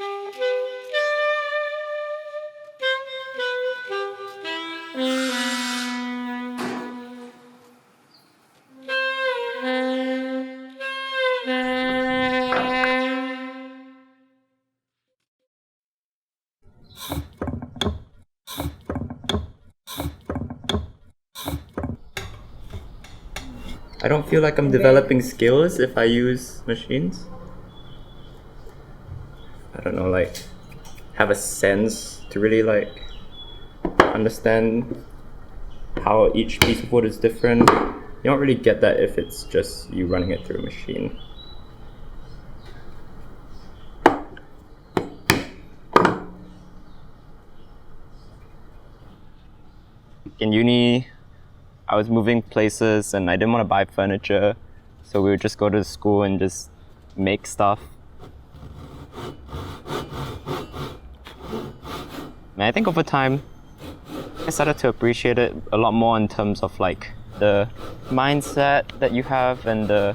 I don't feel like I'm developing skills if I use machines. I don't know, like, have a sense to really, like, understand how each piece of wood is different. You don't really get that if it's just you running it through a machine. In uni, I was moving places and I didn't want to buy furniture, so we would just go to school and just make stuff. And I think over time, I started to appreciate it a lot more in terms of like the mindset that you have and the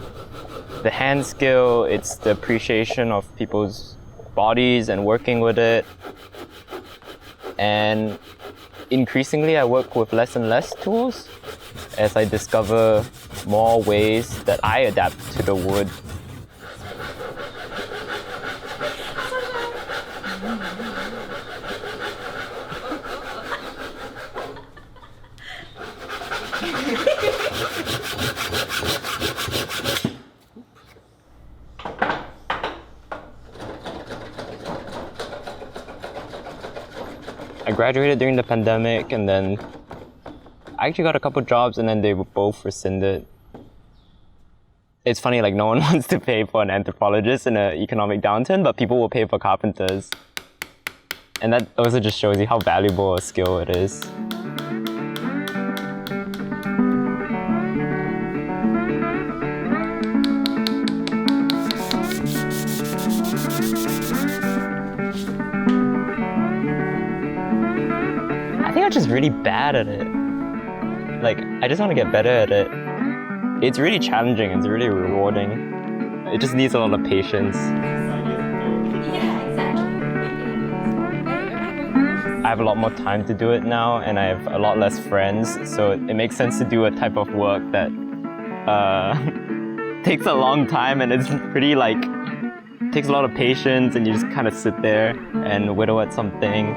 hand skill. It's the appreciation of people's bodies and working with it. And increasingly, I work with less and less tools as I discover more ways that I adapt to the wood. I graduated during the pandemic, and then I actually got a couple jobs and then they were both rescinded. It's funny, like no one wants to pay for an anthropologist in an economic downturn, but people will pay for carpenters. And that also just shows you how valuable a skill it is. I think I'm just really bad at it. Like, I just want to get better at it. It's really challenging, it's really rewarding. It just needs a lot of patience. Yeah, exactly. I have a lot more time to do it now, and I have a lot less friends, so it makes sense to do a type of work that takes a long time, and it's pretty like, takes a lot of patience, and you just kind of sit there and whittle at something.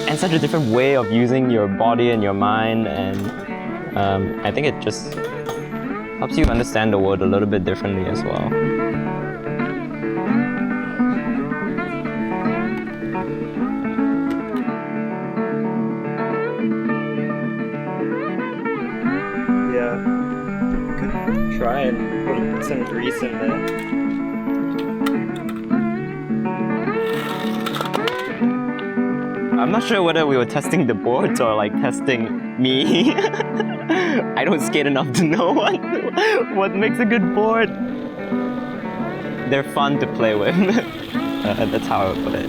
And such a different way of using your body and your mind, and I think it just helps you understand the world a little bit differently as well. Yeah, could try and put some grease in there. I'm not sure whether we were testing the boards or like testing me. I don't skate enough to know what makes a good board. They're fun to play with. That's how I would put it.